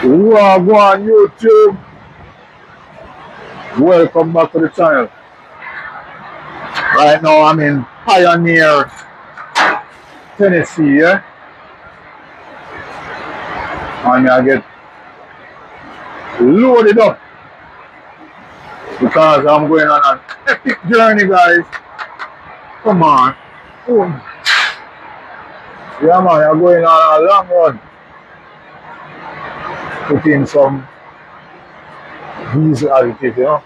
Wagwan YouTube. Welcome back to the channel. Right now I'm in Pioneer, Tennessee, yeah? And I get loaded up because I'm going on an epic journey, guys. Come on. Oh. Yeah, man, I'm going on a long run. Put in some diesel additive, you know.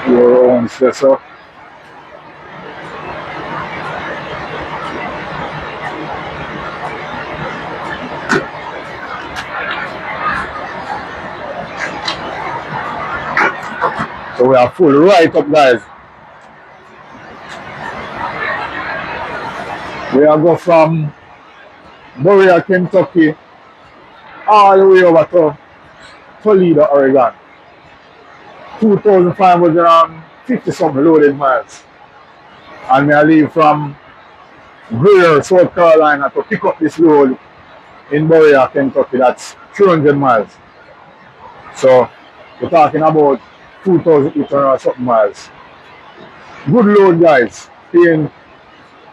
Your own stressor. So we are full right up, guys. We are go from Berea, Kentucky, all the way over to Toledo, Oregon. 2,550 something loaded miles. And I leave from Greer, South Carolina to pick up this load in Berea, Kentucky. That's 300 miles. So we're talking about 2,800 something miles. Good load, guys. Paying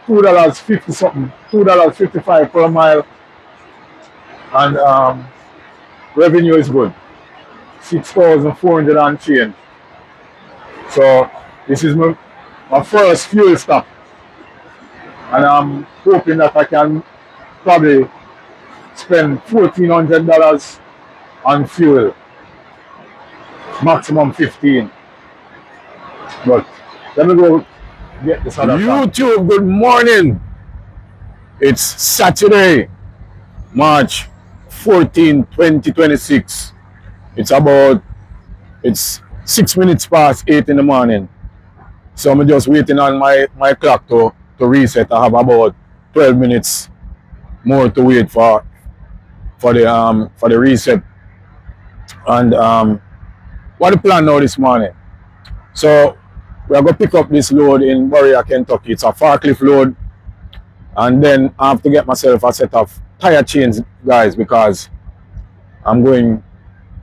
$2.50 something, $2.55 per mile. And revenue is good. 6,400 and change. So this is my first fuel stop. And I'm hoping that I can probably spend $1,400 on fuel. Maximum 15. But let me go get this other YouTube, good morning. It's Saturday, March 14, 2026. It's 6 minutes past 8 in the morning. So I'm just waiting on my clock to reset. I have about 12 minutes more to wait for the reset. And what the plan now this morning? So we are going to pick up this load in Berea, Kentucky. It's a forklift load. And then I have to get myself a set of tire chains, guys, because I'm going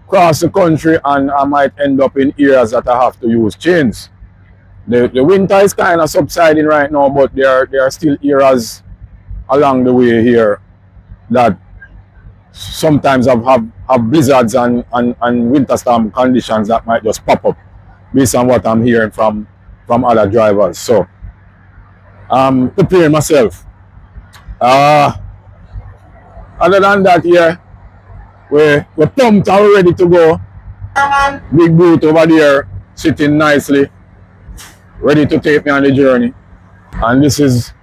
across the country and I might end up in areas that I have to use chains. The winter is kind of subsiding right now, but there are still areas along the way here that sometimes have blizzards and winter storm conditions that might just pop up based on what I'm hearing from other drivers. So I'm preparing myself. Other than that, yeah, we're pumped and ready to go. Big boot over there sitting nicely, ready to take me on the journey. And this is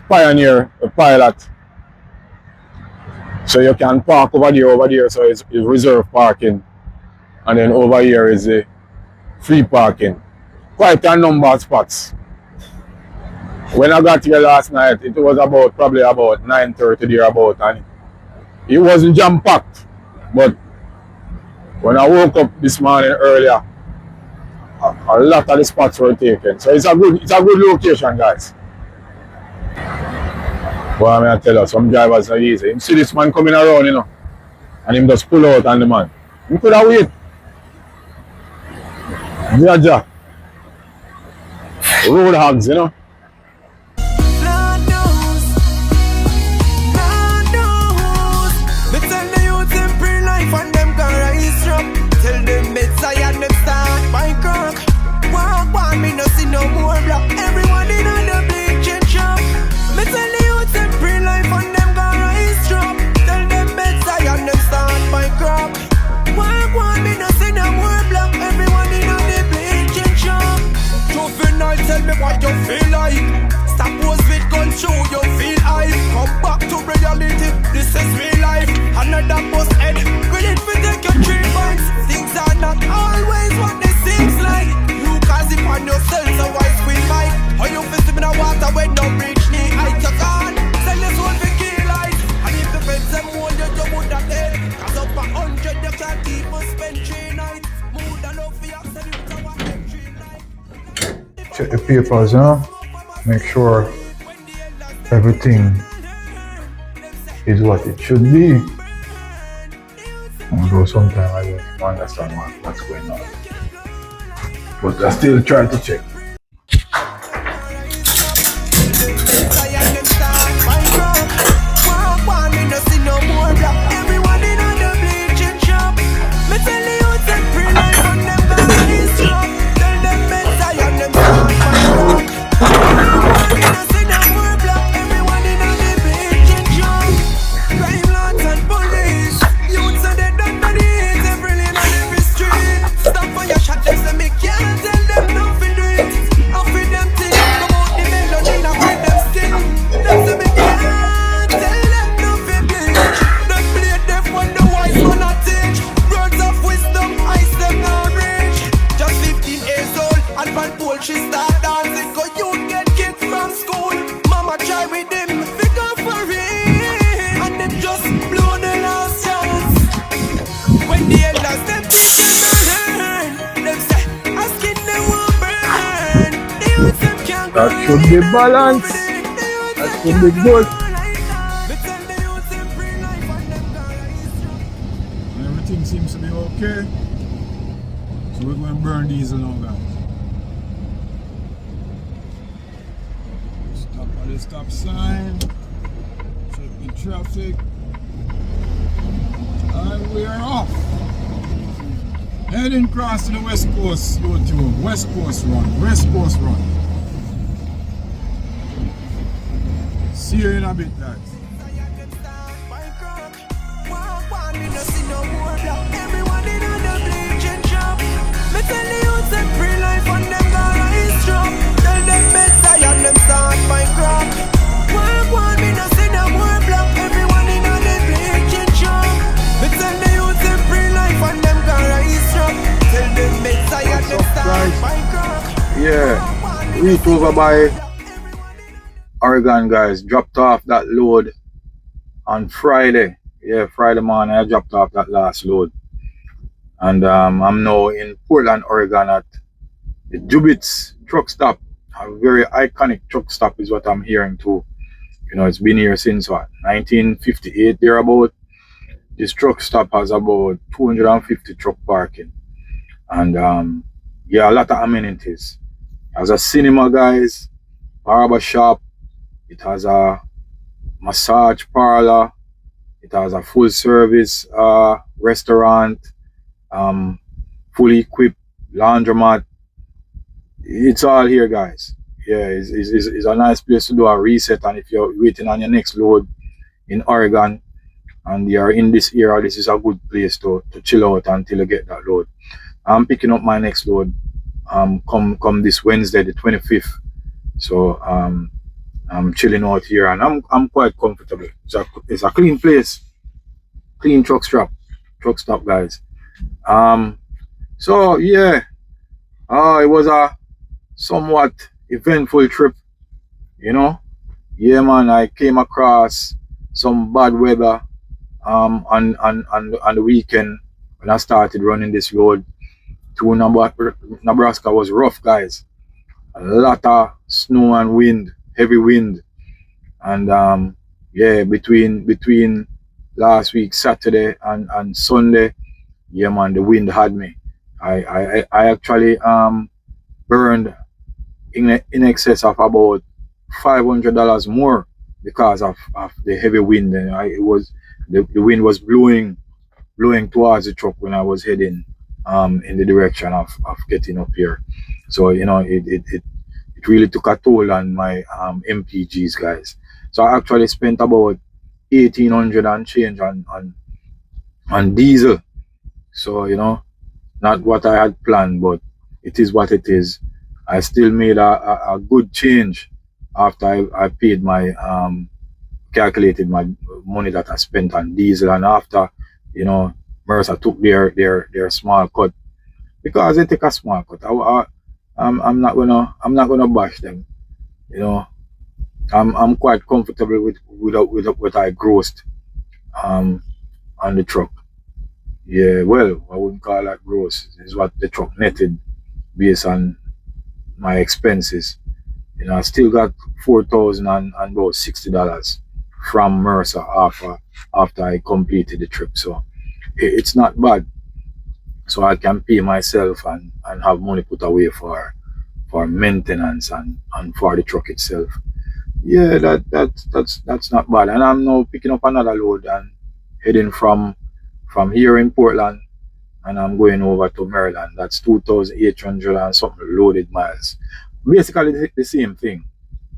Pioneer, the pilot. So you can park over there, so it's reserved parking. And then over here is the free parking. Quite a number of spots. When I got here last night, it was probably about 9:30 thereabout, and it wasn't jam-packed. But when I woke up this morning earlier, a lot of the spots were taken. So it's a good location, guys. Well, I'm gonna tell you, some drivers are easy. You see this man coming around, you know, and him just pull out on the man. You could have wait. Yeah. Road hogs, you know. Tell me what you feel like. Stop pose with gun show, you feel hype. Come back to reality, this is real life. Another bus head, willing to take your 3 points. Things are not always what they seems like. You cause it on yourself, so I squeeze mine. How you feel in the water when no reach knee height. You can't sell this one for key light. And if the feds them hold you, you would have dead. Cause up 100 you can't even spend 3 nights. More than enough for your salute to what them 3 nights. Check the papers, you know, make sure everything is what it should be. Although sometimes I don't even understand what's going on. But I still try to check. That should be balanced. That should be good. Everything seems to be okay. So we're going to burn diesel now, guys. Stop at the stop sign. Check the traffic. And we are off. Heading across to the West Coast, YouTube. West Coast run. West Coast run. See you in a bit, guys. Yeah, reach over by Oregon, guys. Dropped off that load on Friday. Yeah, Friday morning I dropped off that last load. And I'm now in Portland, Oregon at the Jubbit's truck stop. A very iconic truck stop is what I'm hearing too. You know, it's been here since what, 1958 thereabout. This truck stop has about 250 truck parking. And yeah, a lot of amenities. It has a cinema, guys, barber shop. It has a massage parlor. It has a full service restaurant, fully equipped laundromat. It's all here, guys. Yeah, it's a nice place to do a reset. And if you're waiting on your next load in Oregon and you're in this area, this is a good place to chill out until you get that load. I'm picking up my next load come this Wednesday, the 25th. So I'm chilling out here and I'm quite comfortable. It's a clean place, clean truck stop, guys. So yeah, it was a somewhat eventful trip, you know. Yeah, man, I came across some bad weather on the weekend when I started running this load to Nebraska. Was rough, guys. A lot of snow and wind, heavy wind. And yeah, between last week Saturday and Sunday, yeah, man, the wind had me. I actually burned in excess of about $500 more because of the heavy wind. And the wind was blowing towards the truck when I was heading in the direction of getting up here. So you know, it really took a toll on my MPGs, guys. So I actually spent about $1,800 and change on diesel. So you know, not what I had planned, but it is what it is. I still made a good change after I paid my calculated my money that I spent on diesel, and after, you know, Mercer took their small cut, because they take a small cut. I'm not gonna bash them, you know. I'm quite comfortable with what I grossed on the truck. Yeah, well, I wouldn't call that gross. It's what the truck netted based on my expenses. You know, I still got $4,000 and about $60 from Mercer after I completed the trip. So it's not bad. So I can pay myself and have money put away for maintenance and for the truck itself. Yeah, that's not bad. And I'm now picking up another load and heading from here in Portland, and I'm going over to Maryland. That's 2,800 and something loaded miles. Basically the same thing,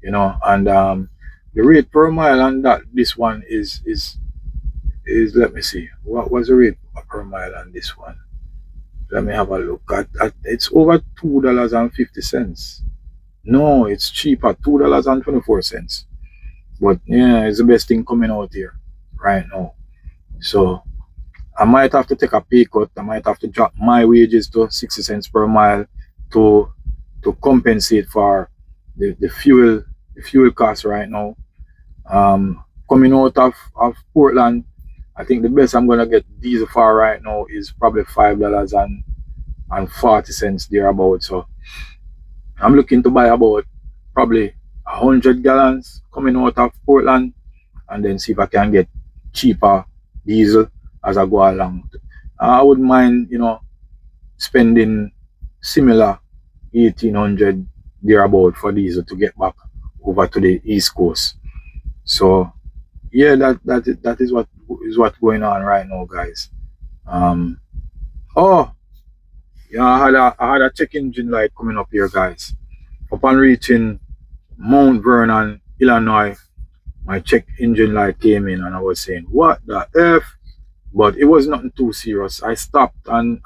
you know. And the rate per mile on that this one is let me see. What was the rate per mile on this one? Let me have a look. It's over $2.50. No, it's cheaper, $2.24. But yeah, it's the best thing coming out here right now. So I might have to take a pay cut. I might have to drop my wages to 60 cents per mile to compensate for the fuel cost right now. Coming out of Portland, I think the best I'm gonna get diesel for right now is probably $5.40 thereabout. So I'm looking to buy about probably 100 gallons coming out of Portland, and then see if I can get cheaper diesel as I go along. I wouldn't mind, you know, spending similar 1,800 thereabout for diesel to get back over to the East Coast. So yeah, that is what's going on right now, guys. Oh yeah, I had a check engine light coming up here, guys. Upon reaching Mount Vernon, Illinois, my check engine light came in, and I was saying, what the F? But it was nothing too serious. I stopped and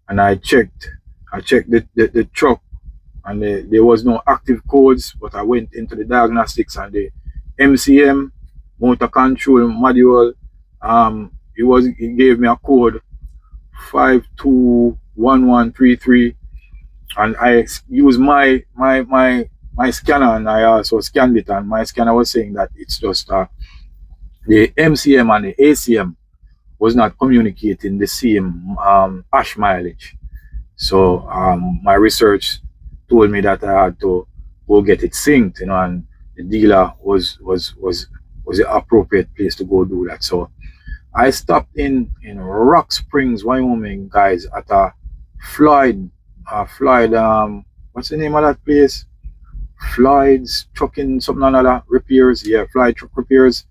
I checked the truck, and there was no active codes, but I went into the diagnostics and the MCM motor control module, it gave me a code 521133, and I used my scanner, and I also scanned it, and my scanner was saying that it's just the MCM and the ACM was not communicating the same hash mileage. So my research told me that I had to go get it synced, you know, and the dealer was the appropriate place to go do that. So I stopped in Rock Springs, Wyoming, guys, at a Floyd, what's the name of that place? Floyd's Trucking something or another repairs. Yeah, Floyd Truck Repairs.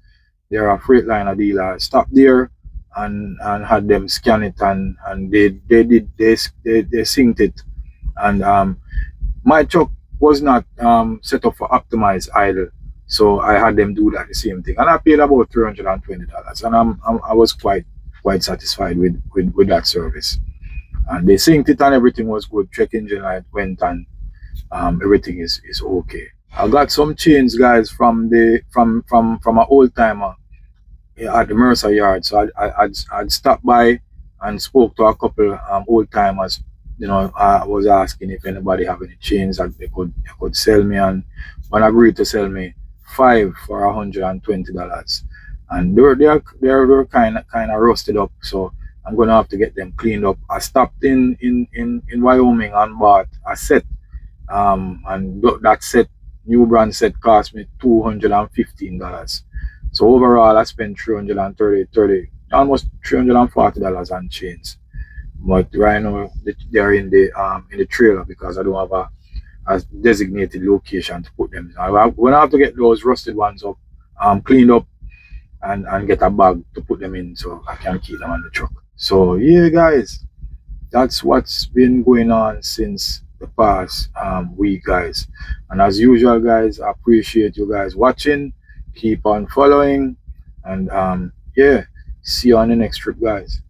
They're a Freightliner dealer. I stopped there and had them scan it, and they synced it. And my truck was not set up for optimized idle, so I had them do that, the same thing, and I paid about $320, and I was quite satisfied with that service. And they synced it and everything was good. Check engine light went, and everything is okay. I got some chains, guys, from an old timer at the Mercer yard. So I'd stopped by and spoke to a couple old timers. You know, I was asking if anybody have any chains that they could sell me, and one agreed to sell me 5 for $120. And they're kind of rusted up, so I'm gonna have to get them cleaned up. I stopped in Wyoming and bought a set, and that set, new brand set, cost me $215. So overall, I spent $330, almost $340 on chains. But right now they're in the trailer because I don't have a designated location to put them. I'm gonna have to get those rusted ones up, cleaned up, and get a bag to put them in so I can keep them on the truck. So yeah, guys, that's what's been going on since the past week, guys. And as usual, guys, I appreciate you guys watching. Keep on following, and yeah, see you on the next trip, guys.